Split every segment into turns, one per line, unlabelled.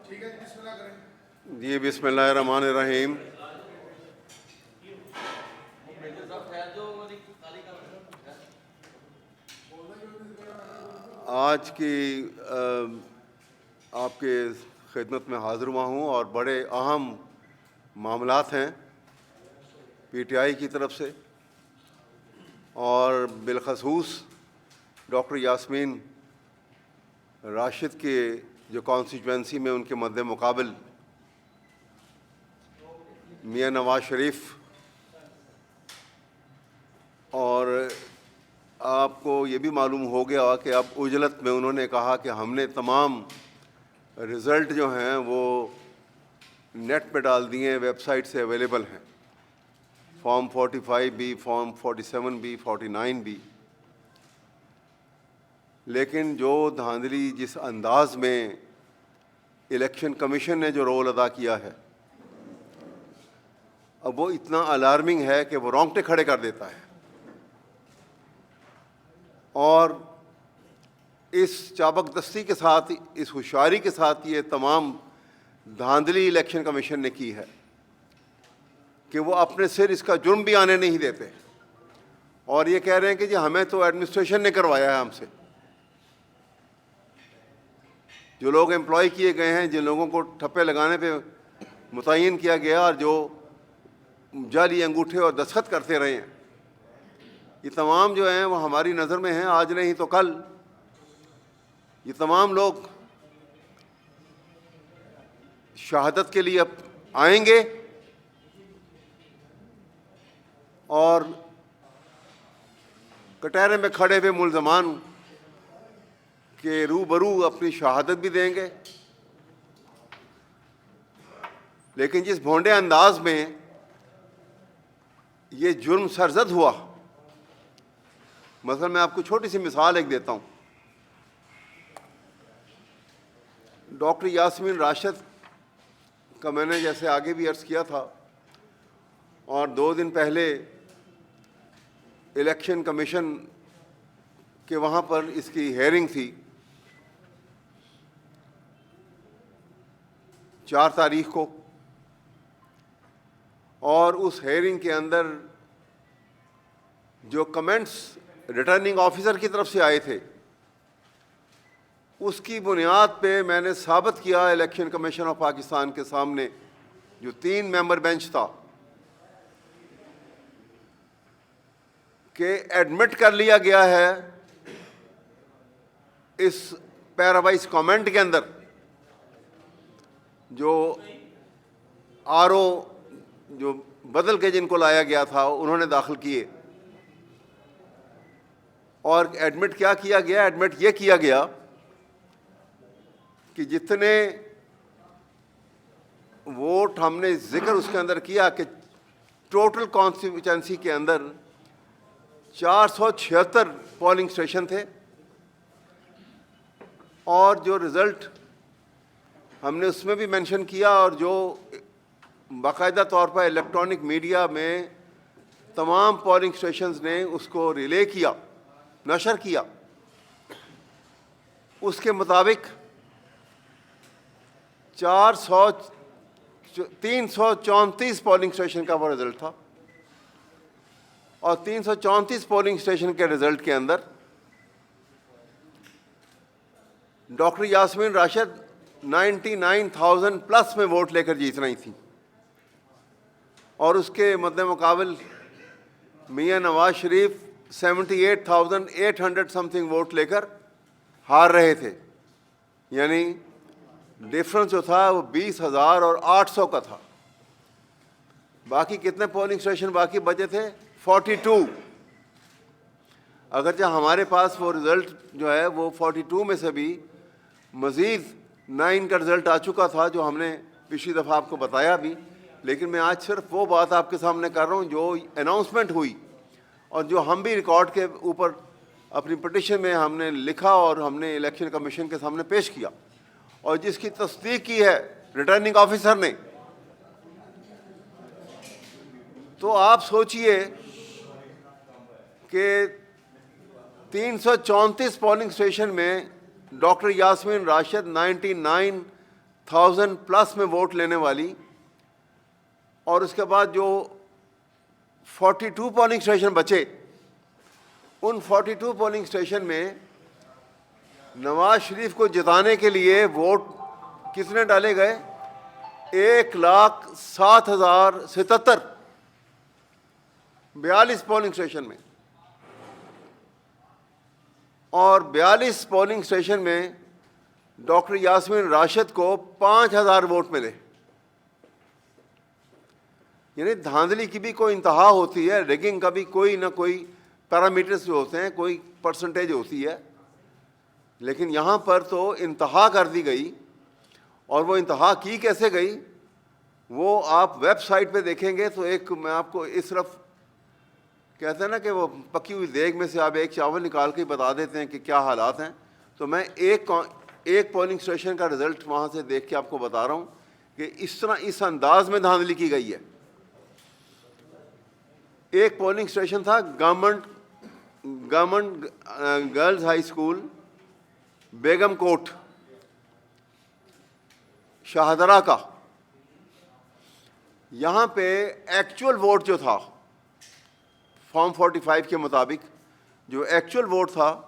جی بسم اللہ الرحمن الرحیم. آج کی آپ کے خدمت میں حاضر ہوا ہوں اور بڑے اہم معاملات ہیں پی ٹی آئی کی طرف سے، اور بالخصوص ڈاکٹر یاسمین راشد کے جو کانسٹیچوئنسی میں ان کے مد مقابل میاں نواز شریف، اور آپ کو یہ بھی معلوم ہو گیا کہ اب عجلت میں انہوں نے کہا کہ ہم نے تمام رزلٹ جو ہیں وہ نیٹ پہ ڈال دیے ہیں، ویب سائٹ سے اویلیبل ہیں، فارم 45 بھی، فارم 47 بھی، 49 بھی. لیکن جو دھاندلی جس انداز میں الیکشن کمیشن نے جو رول ادا کیا ہے، اب وہ اتنا الارمنگ ہے کہ وہ رونگٹے کھڑے کر دیتا ہے. اور اس چابک دستی کے ساتھ، اس ہوشیاری کے ساتھ یہ تمام دھاندلی الیکشن کمیشن نے کی ہے کہ وہ اپنے سر اس کا جرم بھی آنے نہیں دیتے، اور یہ کہہ رہے ہیں کہ جی ہمیں تو ایڈمنسٹریشن نے کروایا ہے ہم سے. جو لوگ امپلائی کیے گئے ہیں، جن لوگوں کو ٹھپے لگانے پہ متعین کیا گیا اور جو جعلی انگوٹھے اور دستخط کرتے رہے ہیں، یہ تمام جو ہیں وہ ہماری نظر میں ہیں. آج نہیں تو کل یہ تمام لوگ شہادت کے لیے اب آئیں گے اور کٹہرے میں کھڑے ہوئے ملزمان کے روبرو اپنی شہادت بھی دیں گے. لیکن جس بھونڈے انداز میں یہ جرم سرزد ہوا، مثلا میں آپ کو چھوٹی سی مثال ایک دیتا ہوں. ڈاکٹر یاسمین راشد کا میں نے جیسے آگے بھی عرض کیا تھا، اور 2 دن پہلے الیکشن کمیشن کے وہاں پر اس کی ہیئرنگ تھی 4 تاریخ کو، اور اس ہیئرنگ کے اندر جو کمنٹس ریٹرننگ آفیسر کی طرف سے آئے تھے، اس کی بنیاد پہ میں نے ثابت کیا الیکشن کمیشن آف پاکستان کے سامنے، جو 3 ممبر بینچ تھا، کہ ایڈمٹ کر لیا گیا ہے اس پیراوائز کامنٹ کے اندر جو آر او جو بدل کے جن کو لایا گیا تھا انہوں نے داخل کیے. اور ایڈمٹ کیا کیا گیا؟ ایڈمٹ یہ کیا گیا کہ جتنے ووٹ ہم نے ذکر اس کے اندر کیا کہ ٹوٹل کانسٹیٹوئنسی کے اندر 476 پولنگ اسٹیشن تھے، اور جو رزلٹ ہم نے اس میں بھی مینشن کیا، اور جو باقاعدہ طور پر الیکٹرانک میڈیا میں تمام پولنگ اسٹیشنز نے اس کو ریلے کیا، نشر کیا، اس کے مطابق 334 پولنگ اسٹیشن کا وہ رزلٹ تھا. اور 334 پولنگ اسٹیشن کے رزلٹ کے اندر ڈاکٹر یاسمین راشد 99,000 پلس میں ووٹ لے کر جیت رہی تھیں، اور اس کے مد مقابل Mian Nawaz Sharif 78,800 some thing vote لے کر ہار رہے تھے. یعنی ڈفرنس جو تھا وہ 20,800 کا تھا. باقی کتنے پولنگ اسٹیشن باقی بچے تھے؟ 42. اگرچہ ہمارے پاس وہ رزلٹ جو ہے وہ 42 میں سے بھی مزید 9 کا رزلٹ آ چکا تھا، جو ہم نے پچھلی دفعہ آپ کو بتایا بھی. لیکن میں آج صرف وہ بات آپ کے سامنے کر رہا ہوں جو اناؤنسمنٹ ہوئی، اور جو ہم بھی ریکارڈ کے اوپر اپنی پٹیشن میں ہم نے لکھا اور ہم نے الیکشن کمیشن کے سامنے پیش کیا، اور جس کی تصدیق کی ہے ریٹرننگ آفیسر نے. تو آپ سوچئے کہ 334 پولنگ اسٹیشن میں ڈاکٹر یاسمین راشد 1000+ میں ووٹ لینے والی، اور اس کے بعد جو 42 پولنگ اسٹیشن بچے، ان 42 پولنگ اسٹیشن میں نواز شریف کو جتانے کے لیے ووٹ کتنے ڈالے گئے؟ 1,07,077 42 پولنگ اسٹیشن میں، اور 42 پولنگ اسٹیشن میں ڈاکٹر یاسمین راشد کو 5,000 ووٹ ملے۔ یعنی دھاندلی کی بھی کوئی انتہا ہوتی ہے، ریگنگ کا بھی کوئی نہ کوئی پیرامیٹرز جو ہوتے ہیں، کوئی پرسنٹیج ہوتی ہے، لیکن یہاں پر تو انتہا کر دی گئی۔ اور وہ انتہا کی کیسے گئی وہ آپ ویب سائٹ پہ دیکھیں گے تو ایک میں آپ کو اس طرف کہتے ہیں نا کہ وہ پکی ہوئی دیگ میں سے آپ ایک چاول نکال کے بتا دیتے ہیں کہ کیا حالات ہیں، تو میں ایک پولنگ اسٹیشن کا رزلٹ وہاں سے دیکھ کے آپ کو بتا رہا ہوں کہ اس طرح اس انداز میں دھاندلی کی گئی ہے۔ ایک پولنگ اسٹیشن تھا گورنمنٹ گرلز ہائی اسکول بیگم کوٹ شاہدرہ کا۔ یہاں پہ ایکچول ووٹ جو تھا فارم 45 کے مطابق، جو ایکچول ووٹ تھا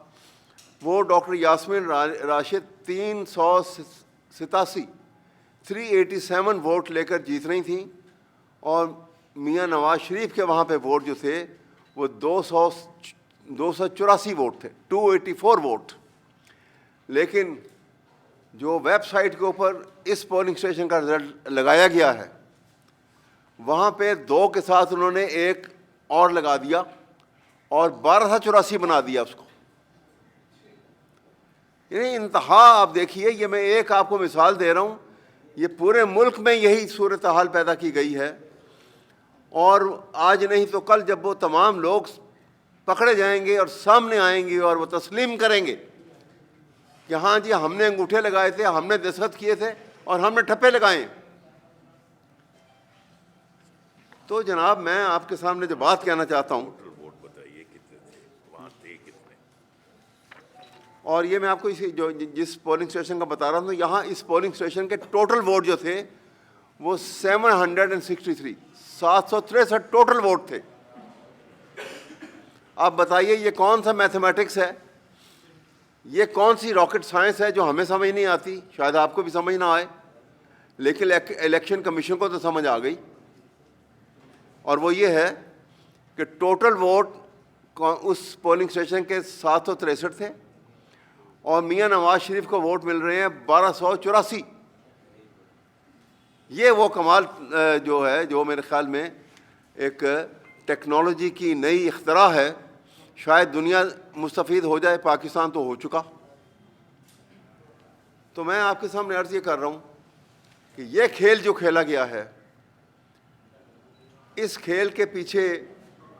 وہ ڈاکٹر یاسمین راشد 387 ووٹ لے کر جیت رہی تھیں، اور میاں نواز شریف کے وہاں پہ ووٹ جو تھے وہ 284 ووٹ تھے، 284 ووٹ۔ لیکن جو ویب سائٹ کے اوپر اس پولنگ اسٹیشن کا رزلٹ لگایا گیا ہے، وہاں پہ 2 کے ساتھ انہوں نے ایک اور لگا دیا اور 1284 بنا دیا اس کو۔ یعنی انتہا آپ دیکھیے، یہ میں ایک آپ کو مثال دے رہا ہوں، یہ پورے ملک میں یہی صورتحال پیدا کی گئی ہے، اور آج نہیں تو کل جب وہ تمام لوگ پکڑے جائیں گے اور سامنے آئیں گے اور وہ تسلیم کریں گے کہ ہاں جی ہم نے انگوٹھے لگائے تھے، ہم نے دستخط کیے تھے اور ہم نے ٹھپے لگائے، تو جناب میں آپ کے سامنے جو بات کہنا چاہتا ہوں، اور یہ میں آپ کو جس پولنگ اسٹیشن کا بتا رہا ہوں، یہاں اس پولنگ اسٹیشن کے ٹوٹل ووٹ جو تھے وہ 763 ٹوٹل ووٹ تھے۔ آپ بتائیے یہ کون سا میتھمیٹکس ہے، یہ کون سی راکٹ سائنس ہے جو ہمیں سمجھ نہیں آتی، شاید آپ کو بھی سمجھ نہ آئے، لیکن الیکشن کمیشن کو تو سمجھ آ گئی، اور وہ یہ ہے کہ ٹوٹل ووٹ اس پولنگ اسٹیشن کے 763 تھے، اور میاں نواز شریف کو ووٹ مل رہے ہیں 1284۔ یہ وہ کمال جو ہے، جو میرے خیال میں ایک ٹیکنالوجی کی نئی اختراع ہے، شاید دنیا مستفید ہو جائے، پاکستان تو ہو چکا۔ تو میں آپ کے سامنے عرض یہ کر رہا ہوں کہ یہ کھیل جو کھیلا گیا ہے، اس کھیل کے پیچھے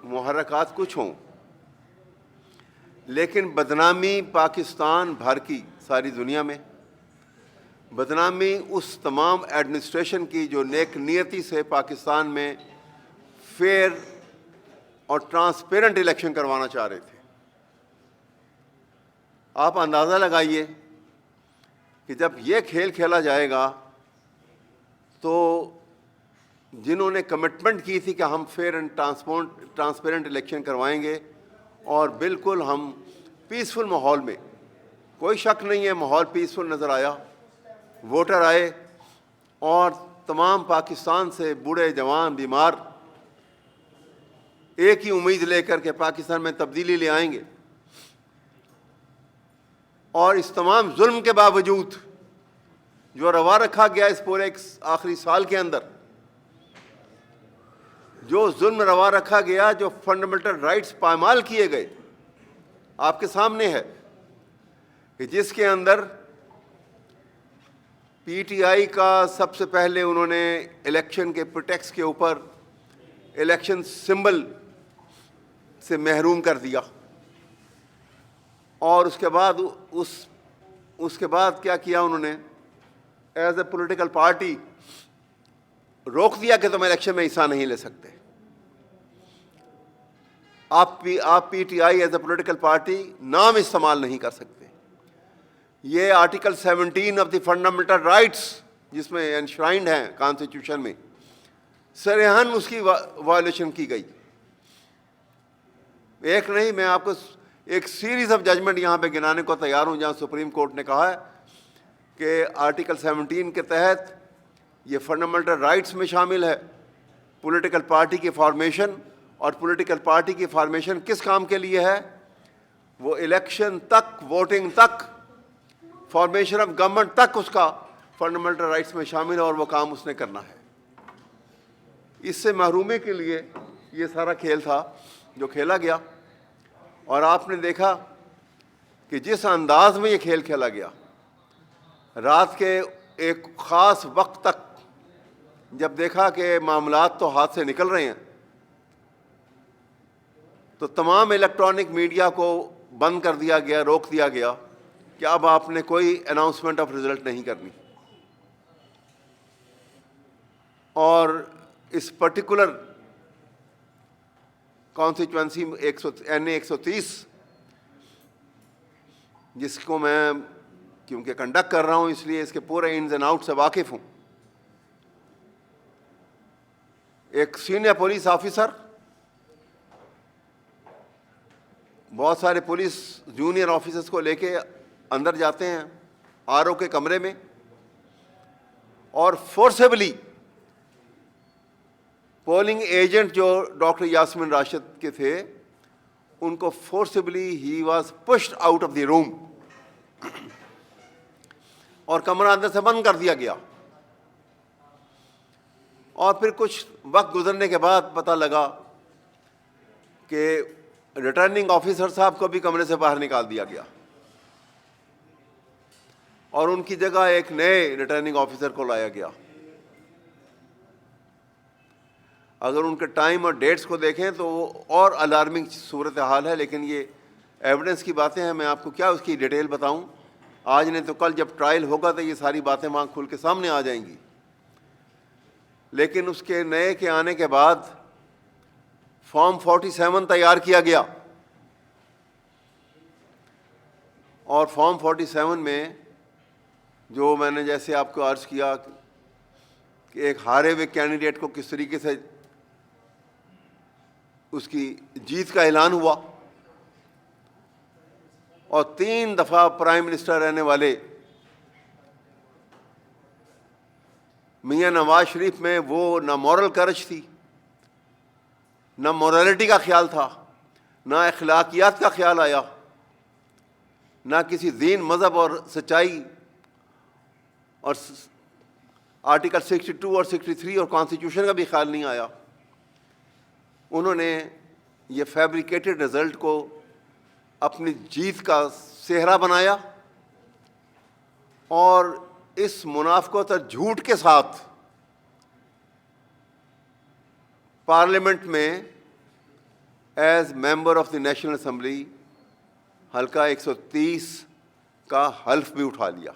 محرکات کچھ ہوں، لیکن بدنامی پاکستان بھر کی، ساری دنیا میں بدنامی اس تمام ایڈمنسٹریشن کی جو نیک نیتی سے پاکستان میں فیئر اور ٹرانسپیرنٹ الیکشن کروانا چاہ رہے تھے۔ آپ اندازہ لگائیے کہ جب یہ کھیل کھیلا جائے گا تو جنہوں نے کمٹمنٹ کی تھی کہ ہم فیئر اینڈ ٹرانسپیرنٹ الیکشن کروائیں گے، اور بالکل ہم پیسفل ماحول میں، کوئی شک نہیں ہے ماحول پیسفل نظر آیا، ووٹر آئے، اور تمام پاکستان سے بوڑھے جوان بیمار ایک ہی امید لے کر کے پاکستان میں تبدیلی لے آئیں گے، اور اس تمام ظلم کے باوجود جو روا رکھا گیا اس پورے آخری سال کے اندر، جو ظلم روا رکھا گیا، جو فنڈامنٹل رائٹس پامال کیے گئے، آپ کے سامنے ہے کہ جس کے اندر پی ٹی آئی کا سب سے پہلے انہوں نے الیکشن کے پروٹیکس کے اوپر الیکشن سمبل سے محروم کر دیا، اور اس کے بعد کیا کیا انہوں نے، ایز اے پولیٹیکل پارٹی روک دیا کہ تم الیکشن میں حصہ نہیں لے سکتے، آپ P T I as a political party نام استعمال نہیں کر سکتے۔ یہ article 17 of the fundamental rights جس میں انشرائنڈ ہیں کانسٹیٹیوشن میں، سرحن اس کی وائلیشن کی گئی. ایک نہیں، میں آپ کو ایک سیریز آف ججمنٹ یہاں پہ گنانے کو تیار ہوں جہاں سپریم کورٹ نے کہا ہے کہ آرٹیکل 17 کے تحت یہ فنڈامنٹل رائٹس میں شامل ہے پولیٹیکل پارٹی کی فارمیشن. اور پولیٹیکل پارٹی کی فارمیشن کس کام کے لیے ہے؟ وہ الیکشن تک، ووٹنگ تک، فارمیشن آف گورنمنٹ تک اس کا فنڈامنٹل رائٹس میں شامل ہے، اور وہ کام اس نے کرنا ہے. اس سے محرومی کے لیے یہ سارا کھیل تھا جو کھیلا گیا. اور آپ نے دیکھا کہ جس انداز میں یہ کھیل کھیلا گیا، رات کے ایک خاص وقت تک جب دیکھا کہ معاملات تو ہاتھ سے نکل رہے ہیں، تو تمام الیکٹرانک میڈیا کو بند کر دیا گیا، روک دیا گیا کہ اب آپ نے کوئی اناؤنسمنٹ آف رزلٹ نہیں کرنی. اور اس پرٹیکولر کانسٹیچوئنسی NA 130 جس کو میں کیونکہ کنڈکٹ کر رہا ہوں اس لیے اس کے پورے انز اینڈ آؤٹ سے واقف ہوں، ایک سینئر پولیس آفیسر، بہت سارے پولیس جونیئر آفیسرز کو لے کے اندر جاتے ہیں RO کے کمرے میں، اور فورسیبلی پولنگ ایجنٹ جو ڈاکٹر یاسمین راشد کے تھے ان کو فورسیبلی ہی was pushed out of the room, اور کمرہ اندر سے بند کر دیا گیا. اور پھر کچھ وقت گزرنے کے بعد پتہ لگا کہ ریٹرننگ آفیسر صاحب کو بھی کمرے سے باہر نکال دیا گیا، اور ان کی جگہ ایک نئے ریٹرننگ آفیسر کو لایا گیا. اگر ان کے ٹائم اور ڈیٹس کو دیکھیں تو وہ اور الارمنگ صورتحال ہے، لیکن یہ ایویڈنس کی باتیں ہیں، میں آپ کو کیا اس کی ڈیٹیل بتاؤں. آج نہیں تو کل جب ٹرائل ہوگا تو یہ ساری باتیں وہاں کھل کے سامنے آ جائیں گی. لیکن اس کے نئے کے آنے کے بعد فارم 47 تیار کیا گیا، اور فارم 47 میں جو میں نے جیسے آپ کو عرض کیا کہ ایک ہارے ہوئے کینڈیڈیٹ کو کس طریقے سے اس کی جیت کا اعلان ہوا، اور 3 دفعہ پرائم منسٹر رہنے والے میاں نواز شریف میں وہ نہ مورل کرج تھی، نہ مورالٹی کا خیال تھا، نہ اخلاقیات کا خیال آیا، نہ کسی دین، مذہب اور سچائی اور آرٹیکل 62 اور 63 اور کانسٹیٹیوشن کا بھی خیال نہیں آیا. انہوں نے یہ فیبریکیٹڈ رزلٹ کو اپنی جیت کا سہرا بنایا، اور اس منافقت اور جھوٹ کے ساتھ پارلیمنٹ میں as member of the national assembly حلقہ 130 کا حلف بھی اٹھا لیا.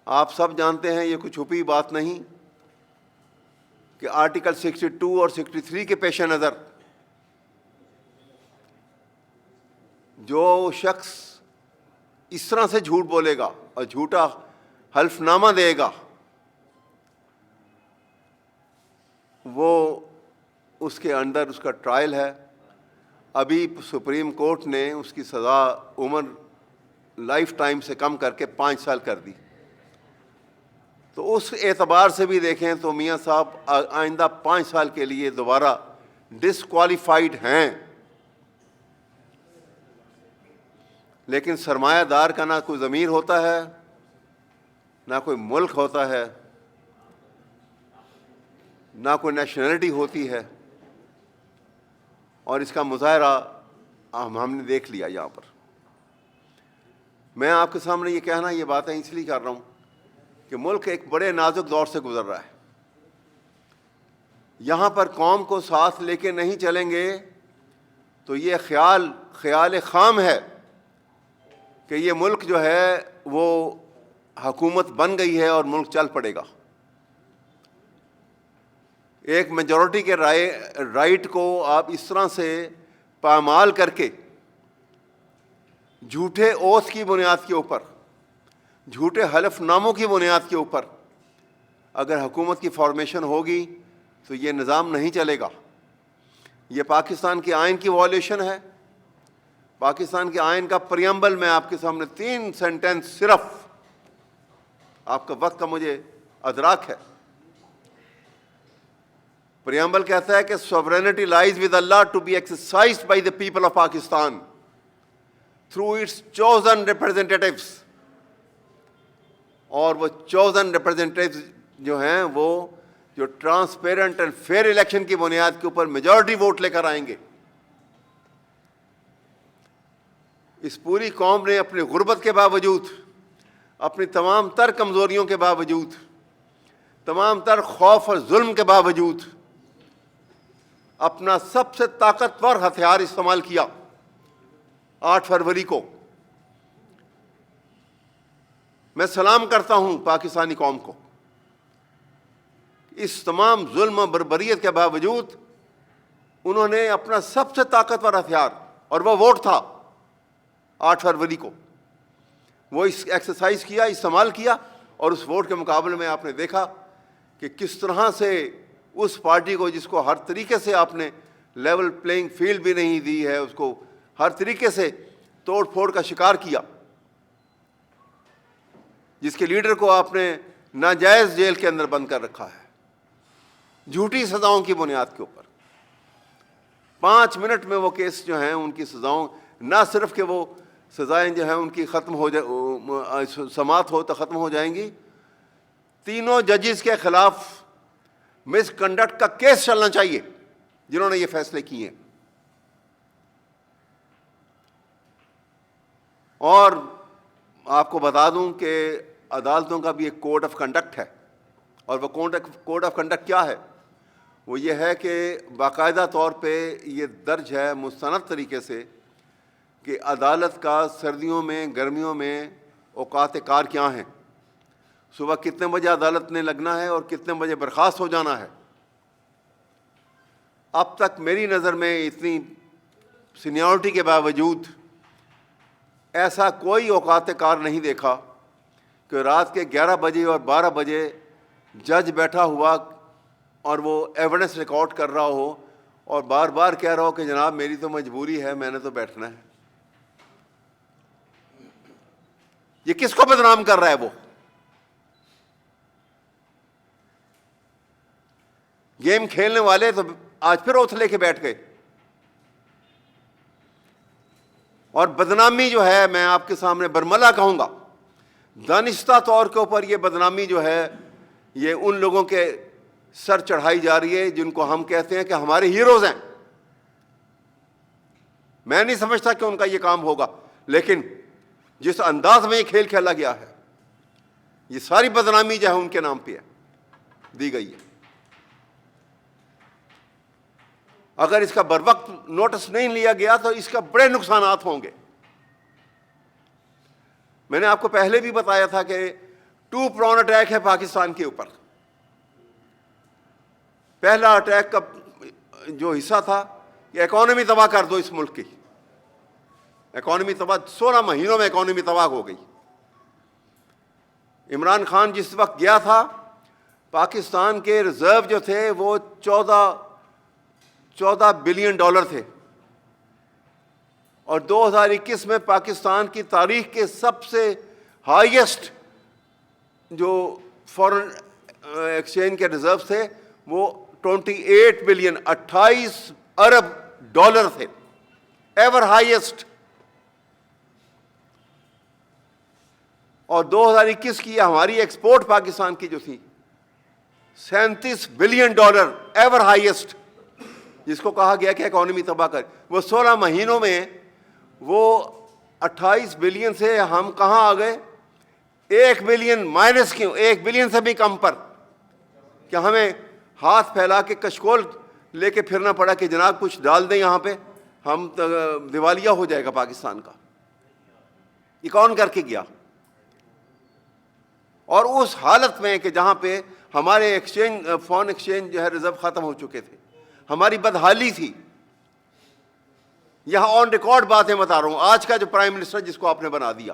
آپ سب جانتے ہیں یہ کوئی چھپی بات نہیں کہ آرٹیکل 62 اور 63 کے پیش نظر جو شخص اس طرح سے جھوٹ بولے گا اور جھوٹا حلف نامہ دے گا، وہ اس کے اندر اس کا ٹرائل ہے. ابھی سپریم کورٹ نے اس کی سزا عمر لائف ٹائم سے کم کر کے 5 سال کر دی. تو اس اعتبار سے بھی دیکھیں تو میاں صاحب آئندہ 5 سال کے لیے دوبارہ ڈسکوالیفائڈ ہیں. لیکن سرمایہ دار کا نہ کوئی ضمیر ہوتا ہے، نہ کوئی ملک ہوتا ہے، نہ کوئی نیشنلٹی ہوتی ہے، اور اس کا مظاہرہ ہم نے دیکھ لیا یہاں پر. میں آپ کے سامنے یہ کہنا، یہ باتیں اس لیے کر رہا ہوں کہ ملک ایک بڑے نازک دور سے گزر رہا ہے. یہاں پر قوم کو ساتھ لے کے نہیں چلیں گے تو یہ خیال خام ہے کہ یہ ملک جو ہے وہ حکومت بن گئی ہے اور ملک چل پڑے گا. ایک میجورٹی کے رائٹ کو آپ اس طرح سے پامال کر کے جھوٹے اوتھ کی بنیاد کے اوپر جھوٹے حلف ناموں کی بنیاد کے اوپر اگر حکومت کی فارمیشن ہوگی تو یہ نظام نہیں چلے گا. یہ پاکستان کے آئین کی وائلیشن ہے. پاکستان کے آئین کا پریمبل میں آپ کے سامنے 3 سینٹنس صرف، آپ کا وقت کا مجھے ادراک ہے. پریمبل کہتا ہے کہ sovereignty lies with Allah to be exercised by the people of Pakistan through its chosen representatives. اور وہ chosen representatives جو ہیں وہ جو ٹرانسپیرنٹ اینڈ فیئر الیکشن کی بنیاد کے اوپر میجورٹی ووٹ لے کر آئیں گے. اس پوری قوم نے اپنی غربت کے باوجود، اپنی تمام تر کمزوریوں کے باوجود، تمام تر خوف اور ظلم کے باوجود اپنا سب سے طاقتور ہتھیار استعمال کیا 8 فروری کو. میں سلام کرتا ہوں پاکستانی قوم کو. اس تمام ظلم و بربریت کے باوجود انہوں نے اپنا سب سے طاقتور ہتھیار، اور وہ ووٹ تھا 8 فروری کو، وہ اس ایکسرسائز کیا، استعمال کیا. اور اس ووٹ کے مقابلے میں آپ نے دیکھا کہ کس طرح سے اس پارٹی کو، جس کو ہر طریقے سے آپ نے لیول پلینگ فیلڈ بھی نہیں دی ہے، اس کو ہر طریقے سے توڑ پھوڑ کا شکار کیا، جس کے لیڈر کو آپ نے ناجائز جیل کے اندر بند کر رکھا ہے جھوٹی سزاؤں کی بنیاد کے اوپر. 5 منٹ میں وہ کیس جو ہیں ان کی سزاؤں، نہ صرف کہ وہ سزائیں جو ہیں ان کی ختم ہو سماعت ہو تو ختم ہو جائیں گی، تینوں ججز کے خلاف مس کنڈکٹ کا کیس چلنا چاہیے جنہوں نے یہ فیصلے کیے ہیں. اور آپ کو بتا دوں کہ عدالتوں کا بھی ایک کوڈ آف کنڈکٹ ہے. اور وہ کوڈ آف کنڈکٹ کیا ہے؟ وہ یہ ہے کہ باقاعدہ طور پہ یہ درج ہے مستند طریقے سے کہ عدالت کا سردیوں میں، گرمیوں میں اوقات کار کیا ہیں، صبح کتنے بجے عدالت نے لگنا ہے اور کتنے بجے برخاست ہو جانا ہے. اب تک میری نظر میں اتنی سینیورٹی کے باوجود ایسا کوئی اوقات کار نہیں دیکھا کہ رات کے 11 بجے اور 12 بجے جج بیٹھا ہوا اور وہ ایویڈنس ریکارڈ کر رہا ہو اور بار بار کہہ رہا ہو کہ جناب میری تو مجبوری ہے، میں نے تو بیٹھنا ہے. یہ کس کو بدنام کر رہا ہے؟ وہ گیم کھیلنے والے تو آج پھر اوتھ لے کے بیٹھ گئے. اور بدنامی جو ہے، میں آپ کے سامنے برملا کہوں گا، دانستہ طور کے اوپر یہ بدنامی جو ہے یہ ان لوگوں کے سر چڑھائی جا رہی ہے جن کو ہم کہتے ہیں کہ ہمارے ہیروز ہیں. میں نہیں سمجھتا کہ ان کا یہ کام ہوگا، لیکن جس انداز میں یہ کھیل کھیلا گیا ہے، یہ ساری بدنامی جو ہے ان کے نام پہ ہے، دی گئی ہے. اگر اس کا بروقت نوٹس نہیں لیا گیا تو اس کا بڑے نقصانات ہوں گے. میں نے آپ کو پہلے بھی بتایا تھا کہ 2 پرون اٹیک ہے پاکستان کے اوپر. پہلا اٹیک کا جو حصہ تھا کہ اکانومی تباہ کر دو اس ملک کی. اکانومی تباہ، 16 مہینوں میں اکانومی تباہ ہو گئی. عمران خان جس وقت گیا تھا، پاکستان کے ریزرو جو تھے وہ 14 بلین ڈالر تھے، اور 2021 میں پاکستان کی تاریخ کے سب سے ہائیسٹ جو فورن ایکسچینج کے ریزرو تھے وہ 28 بلین 28 ارب ڈالر تھے، ایور ہائیسٹ. اور 2021 کی ہماری ایکسپورٹ پاکستان کی جو تھی 37 بلین ڈالر، ایور ہائیسٹ، جس کو کہا گیا کہ اکانومی تباہ کر. وہ 16 مہینوں میں وہ 28 بلین سے ہم کہاں آ گئے؟ 1 بلین مائنس کیوں، 1 بلین سے بھی کم پر، کہ ہمیں ہاتھ پھیلا کے کشکول لے کے پھرنا پڑا کہ جناب کچھ ڈال دیں یہاں پہ، ہم دیوالیہ ہو جائے گا پاکستان کا. یہ کون کر کے گیا؟ اور اس حالت میں کہ جہاں پہ ہمارے ایکسچینج، فورن ایکسچینج جو ہے ریزرو ختم ہو چکے تھے، ہماری بدحالی تھی. یہاں آن ریکارڈ باتیں بتا رہا ہوں. آج کا جو پرائم منسٹر جس کو آپ نے بنا دیا،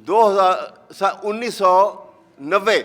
1990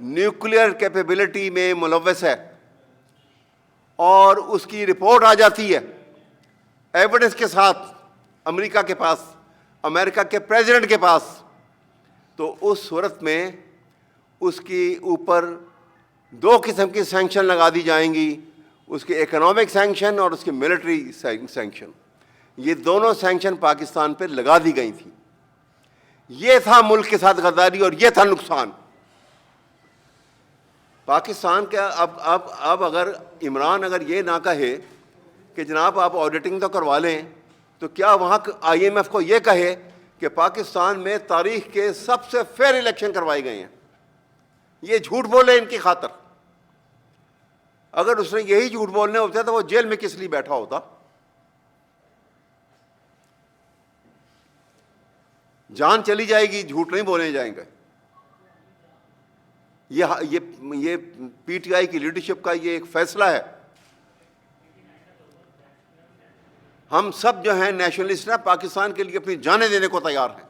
نیوکلیئر کیپیبلٹی میں ملوث ہے اور اس کی رپورٹ آ جاتی ہے ایویڈنس کے ساتھ امریکہ کے پاس، امریکہ کے پریزیڈنٹ کے پاس، تو اس صورت میں اس کی اوپر دو قسم کی سینکشن لگا دی جائیں گی، اس کی اکنامک سینکشن اور اس کی ملٹری سینکشن۔ یہ دونوں سینکشن پاکستان پہ لگا دی گئی تھیں۔ یہ تھا ملک کے ساتھ غداری اور یہ تھا نقصان پاکستان کا۔ اب اگر عمران اگر یہ نہ کہے کہ جناب آپ آڈیٹنگ تو کروا لیں، تو کیا وہاں IMF کو یہ کہے کہ پاکستان میں تاریخ کے سب سے فیئر الیکشن کروائے گئے ہیں؟ یہ جھوٹ بولے ان کی خاطر۔ اگر اس نے یہی جھوٹ بولنے ہوتے تو وہ جیل میں کس لیے بیٹھا ہوتا؟ جان چلی جائے گی، جھوٹ نہیں بولے جائیں گے۔ یہ PTI کی لیڈرشپ کا یہ ایک فیصلہ ہے۔ ہم سب جو ہیں نیشنلسٹ ہیں، پاکستان کے لیے اپنی جانیں دینے کو تیار ہیں۔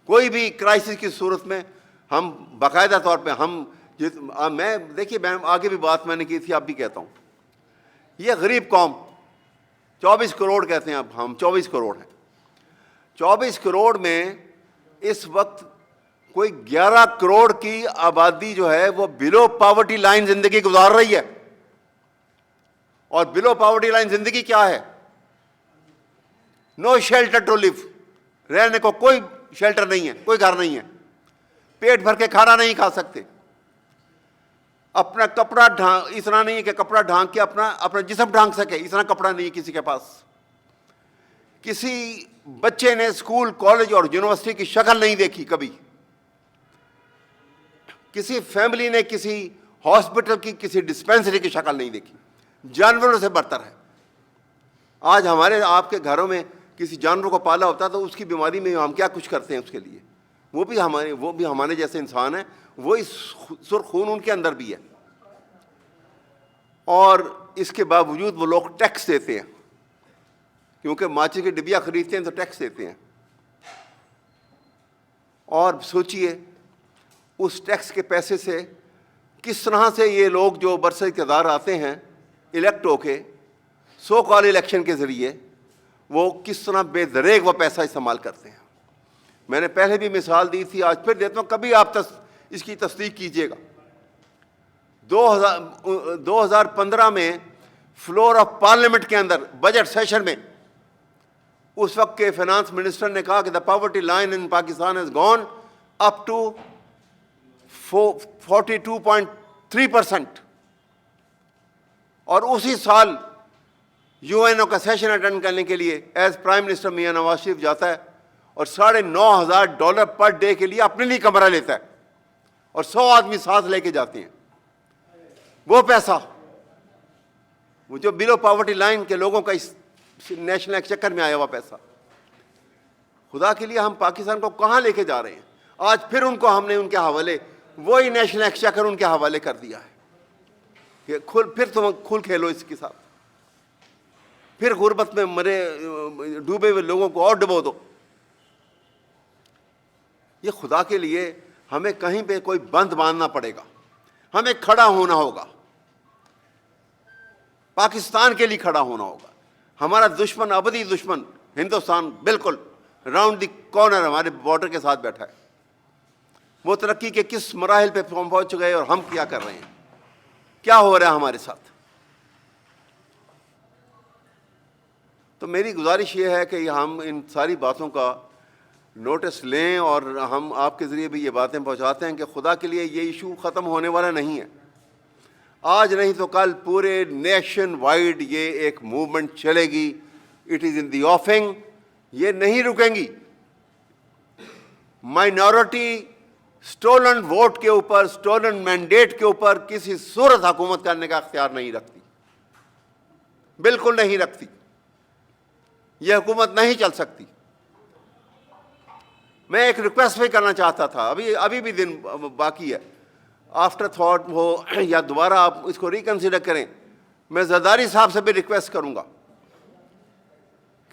کوئی بھی کرائسس کی صورت میں ہم باقاعدہ طور پہ میں دیکھیے، میں آگے بھی بات میں نے کی تھی، اب بھی کہتا ہوں، یہ غریب قوم 24 کروڑ کہتے ہیں، اب ہم 24 کروڑ ہیں۔ 24 کروڑ میں اس وقت کوئی 11 کروڑ کی آبادی جو ہے وہ بلو پاورٹی لائن زندگی گزار رہی ہے۔ اور بلو پاورٹی لائن زندگی کیا ہے؟ نو شیلٹر ٹو لیو، رہنے کو کوئی شیلٹر نہیں ہے، کوئی گھر نہیں ہے، پیٹ بھر کے کھانا نہیں کھا سکتے، اپنا کپڑا اتنا نہیں ہے کہ کپڑا ڈھانک کے اپنا جسم ڈھانک سکے، اتنا کپڑا نہیں ہے کسی کے پاس۔ کسی بچے نے اسکول، کالج اور یونیورسٹی کی شکل نہیں دیکھی کبھی۔ کسی فیملی نے کسی ہاسپٹل کی، کسی ڈسپینسری کی شکل نہیں دیکھی۔ جانوروں سے برتر ہے۔ آج ہمارے آپ کے گھروں میں کسی جانور کو پالا ہوتا تو اس کی بیماری میں ہم کیا کچھ کرتے ہیں اس کے لیے؟ وہ بھی ہمارے جیسے انسان ہیں، وہی سرخ خون ان کے اندر بھی ہے، اور اس کے باوجود وہ لوگ ٹیکس دیتے ہیں، کیونکہ ماچس کی ڈبیا خریدتے ہیں تو ٹیکس دیتے ہیں۔ اور سوچئے اس ٹیکس کے پیسے سے کس طرح سے یہ لوگ جو برسر اقتدار آتے ہیں الیکٹ ہو کے، سو کال الیکشن کے ذریعے، وہ کس طرح بے دریغ وہ پیسہ استعمال کرتے ہیں۔ میں نے پہلے بھی مثال دی تھی، آج پھر دیتا ہوں، کبھی آپ اس کی تصدیق کیجئے گا۔ 2015 میں فلور آف پارلیمنٹ کے اندر بجٹ سیشن میں اس وقت کے فائنانس منسٹر نے کہا کہ the poverty line in Pakistan has gone up to 42.3%، اور اسی سال UN کا سیشن اٹینڈ کرنے کے لیے as prime minister Mian Nawaz Sharif جاتا ہے اور $9,500 پر ڈے کے لیے اپنے لیے کمرہ لیتا ہے، اور 100 آدمی ساتھ لے کے جاتے ہیں۔ وہ پیسہ، وہ جو بلو پاورٹی لائن کے لوگوں کا اس نیشنل ایکسچیکر میں آیا ہوا پیسہ، خدا کے لیے ہم پاکستان کو کہاں لے کے جا رہے ہیں؟ آج پھر ان کو ہم نے ان کے حوالے، وہی نیشنل ایکسچیکر ان کے حوالے کر دیا ہے کہ پھر تم کھل کھیلو اس کے ساتھ، پھر غربت میں مرے ڈوبے ہوئے لوگوں کو اور ڈبو دو۔ یہ خدا کے لیے ہمیں کہیں پہ کوئی بند باندھنا پڑے گا، ہمیں کھڑا ہونا ہوگا، پاکستان کے لیے کھڑا ہونا ہوگا۔ ہمارا دشمن، ابدی دشمن ہندوستان، بالکل راؤنڈ دی کارنر ہمارے بارڈر کے ساتھ بیٹھا ہے۔ وہ ترقی کے کس مراحل پہ پہنچ گئے اور ہم کیا کر رہے ہیں، کیا ہو رہا ہے ہمارے ساتھ؟ تو میری گزارش یہ ہے کہ ہم ان ساری باتوں کا نوٹس لیں، اور ہم آپ کے ذریعے بھی یہ باتیں پہنچاتے ہیں کہ خدا کے لیے یہ ایشو ختم ہونے والا نہیں ہے۔ آج نہیں تو کل پورے نیشن وائڈ یہ ایک موومنٹ چلے گی، اٹ از ان دی آفنگ، یہ نہیں رکیں گی۔ مائنورٹی سٹولن ووٹ کے اوپر، سٹولن مینڈیٹ کے اوپر کسی صورت حکومت کرنے کا اختیار نہیں رکھتی، بالکل نہیں رکھتی۔ یہ حکومت نہیں چل سکتی۔ میں ایک ریکویسٹ بھی کرنا چاہتا تھا، ابھی بھی دن باقی ہے، آفٹر تھاٹ ہو یا دوبارہ آپ اس کو ریکنسیڈر کریں۔ میں زرداری صاحب سے بھی ریکویسٹ کروں گا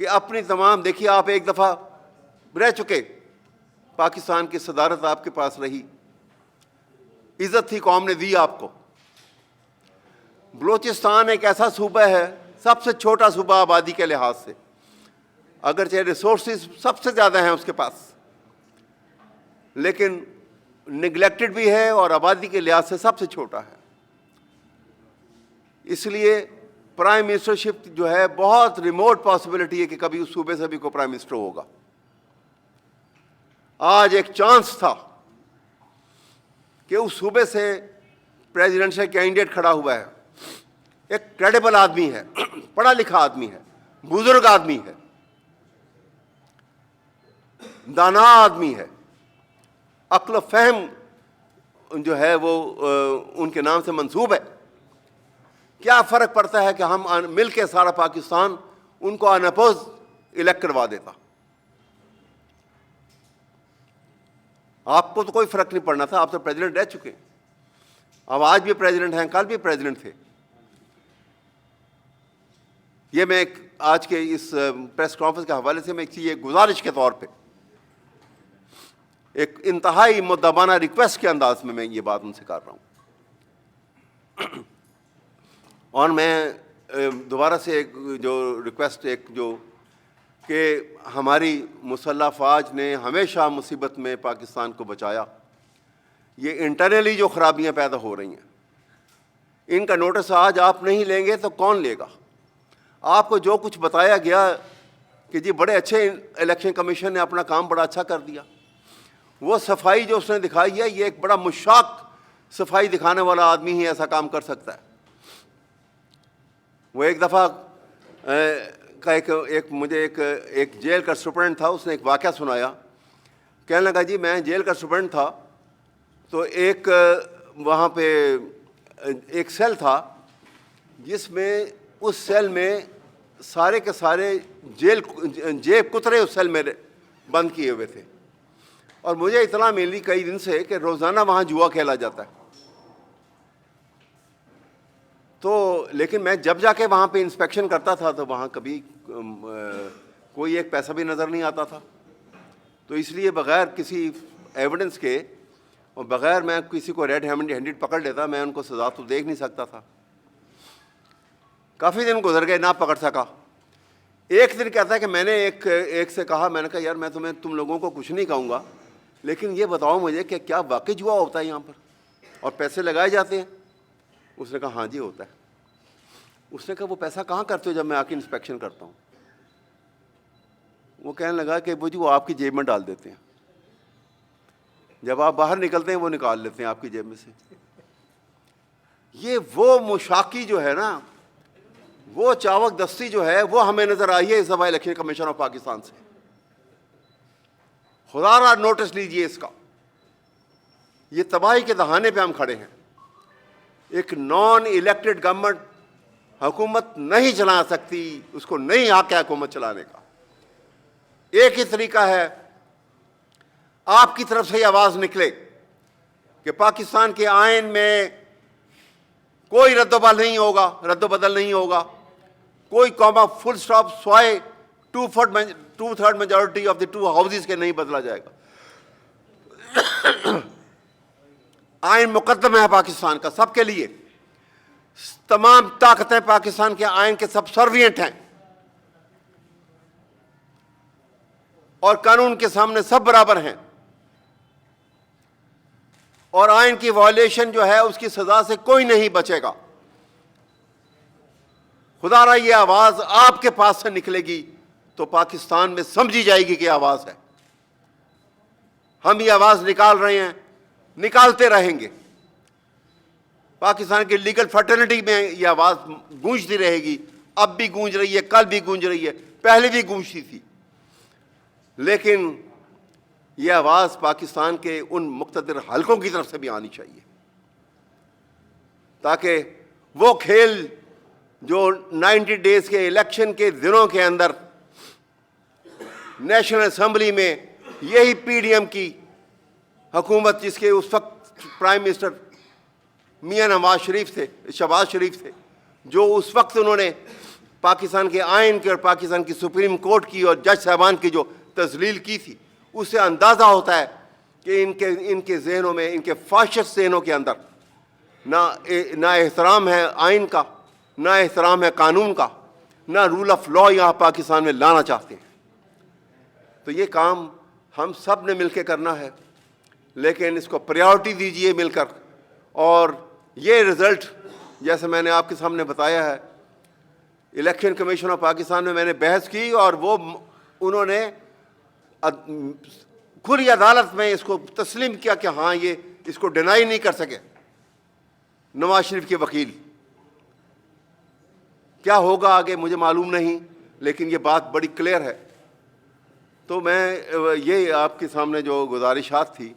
کہ اپنی تمام، دیکھیے آپ ایک دفعہ رہ چکے، پاکستان کی صدارت آپ کے پاس رہی، عزت تھی قوم نے دی آپ کو. بلوچستان ایک ایسا صوبہ ہے, سب سے چھوٹا صوبہ آبادی کے لحاظ سے, اگرچہ ریسورسز سب سے زیادہ ہیں اس کے پاس, لیکن نگلیکٹڈ بھی ہے اور آبادی کے لحاظ سے سب سے چھوٹا ہے. اس لیے پرائم منسٹرشپ جو ہے بہت ریموٹ پاسبلٹی ہے کہ کبھی اس صوبے سے بھی کوئی پرائم منسٹر ہوگا. آج ایک چانس تھا کہ اس صوبے سے پریزیڈنشل کینڈیڈیٹ کھڑا ہوا ہے, ایک کریڈیبل آدمی ہے, پڑھا لکھا آدمی ہے, بزرگ آدمی ہے, دانا آدمی ہے, عقل و فہم جو ہے وہ ان کے نام سے منسوب ہے. کیا فرق پڑتا ہے کہ ہم مل کے سارا پاکستان ان کو انپوز الیکٹ کروا دیتا. آپ کو تو کوئی فرق نہیں پڑنا تھا, آپ تو پریزیڈنٹ رہ چکے ہیں, اب آج بھی پریزیڈنٹ ہیں, کل بھی پریزیڈنٹ تھے. یہ میں آج کے اس پریس کانفرنس کے حوالے سے میں ایک گزارش کے طور پہ ایک انتہائی مؤدبانہ ریکویسٹ کے انداز میں یہ بات ان سے کر رہا ہوں. اور میں دوبارہ سے ایک جو ریکویسٹ کہ ہماری مسلح افواج نے ہمیشہ مصیبت میں پاکستان کو بچایا. یہ انٹرنلی جو خرابیاں پیدا ہو رہی ہیں, ان کا نوٹس آج آپ نہیں لیں گے تو کون لے گا؟ آپ کو جو کچھ بتایا گیا کہ جی بڑے اچھے الیکشن کمیشن نے اپنا کام بڑا اچھا کر دیا, وہ صفائی جو اس نے دکھائی ہے, یہ ایک بڑا مشاق صفائی دکھانے والا آدمی ہی ایسا کام کر سکتا ہے. وہ ایک دفعہ کا مجھے ایک جیل کا سپرنٹ تھا, اس نے ایک واقعہ سنایا. کہنے لگا جی میں جیل کا سپرنٹ تھا تو ایک وہاں پہ ایک سیل تھا جس میں اس سیل میں سارے کے سارے جیب کترے اس سیل میں بند کیے ہوئے تھے, اور مجھے اطلاع ملی کئی دن سے کہ روزانہ وہاں جوا کھیلا جاتا ہے. تو لیکن میں جب جا کے وہاں پہ انسپیکشن کرتا تھا تو وہاں کبھی کوئی ایک پیسہ بھی نظر نہیں آتا تھا. تو اس لیے بغیر کسی ایویڈنس کے اور بغیر میں کسی کو ریڈ ہینڈڈ پکڑ لیتا, میں ان کو سزا تو دیکھ نہیں سکتا تھا. کافی دن گزر گئے, نہ پکڑ سکا. ایک دن کہتا ہے کہ میں نے ایک سے کہا, میں نے کہا یار میں تم لوگوں کو کچھ نہیں کہوں گا, لیکن یہ بتاؤ مجھے کہ کیا واقعی جوا ہوتا ہے یہاں پر اور پیسے لگائے جاتے ہیں؟ اس نے کہا ہاں جی ہوتا ہے. اس نے کہا وہ پیسہ کہاں کرتے ہو جب میں آ کے انسپیکشن کرتا ہوں؟ وہ کہنے لگا کہ وہ آپ کی جیب میں ڈال دیتے ہیں, جب آپ باہر نکلتے ہیں وہ نکال لیتے ہیں آپ کی جیب میں سے. یہ وہ مشاقی جو ہے نا, وہ چاوک دستی جو ہے وہ ہمیں نظر آئی ہے اس دفعہ الیکشن کمیشن آف پاکستان سے. خدا را نوٹس لیجئے اس کا. یہ تباہی کے دہانے پہ ہم کھڑے ہیں. ایک نان الیکٹڈ گورنمنٹ حکومت نہیں چلا سکتی, اس کو نہیں حق ہے حکومت چلانے کا. ایک ہی طریقہ ہے, آپ کی طرف سے یہ آواز نکلے کہ پاکستان کے آئین میں کوئی رد و بدل نہیں ہوگا, کوئی کاما فل سٹاپ سوائے 2/3 میجورٹی آف دی 2 ہاؤسز کے نہیں بدلا جائے گا. آئین مقدم ہے پاکستان کا سب کے لیے. تمام طاقتیں پاکستان کے آئین کے سب سروینٹ ہیں, اور قانون کے سامنے سب برابر ہیں, اور آئین کی وائلیشن جو ہے اس کی سزا سے کوئی نہیں بچے گا. خدا را یہ آواز آپ کے پاس سے نکلے گی تو پاکستان میں سمجھی جائے گی کہ آواز ہے. ہم یہ آواز نکال رہے ہیں, نکالتے رہیں گے. پاکستان کی لیگل فرٹرنٹی میں یہ آواز گونجتی رہے گی. اب بھی گونج رہی ہے, کل بھی گونج رہی ہے, پہلے بھی گونجتی تھی. لیکن یہ آواز پاکستان کے ان مقتدر حلقوں کی طرف سے بھی آنی چاہیے, تاکہ وہ کھیل جو 90 ڈیز کے الیکشن کے دنوں کے اندر نیشنل اسمبلی میں یہی پی ڈی ایم کی حکومت, جس کے اس وقت پرائم منسٹر میاں نواز شریف تھے, شہباز شریف تھے, جو اس وقت انہوں نے پاکستان کے آئین کی اور پاکستان کی سپریم کورٹ کی اور جج صاحبان کی جو تذلیل کی تھی, اس سے اندازہ ہوتا ہے کہ ان کے ذہنوں میں، ان کے فاشسٹ ذہنوں کے اندر نہ احترام ہے آئین کا، نہ احترام ہے قانون کا، نہ رول آف لا یہاں پاکستان میں لانا چاہتے ہیں۔ تو یہ کام ہم سب نے مل کے کرنا ہے، لیکن اس کو پریورٹی دیجئے مل کر۔ اور یہ رزلٹ جیسے میں نے آپ کے سامنے بتایا ہے، الیکشن کمیشن آف پاکستان میں نے بحث کی اور انہوں نے کھلی عدالت میں اس کو تسلیم کیا کہ ہاں یہ اس کو ڈینائی نہیں کر سکے نواز شریف کے وکیل۔ کیا ہوگا آگے مجھے معلوم نہیں، لیکن یہ بات بڑی کلیئر ہے۔ تو میں یہ آپ کے سامنے جو گزارشات تھی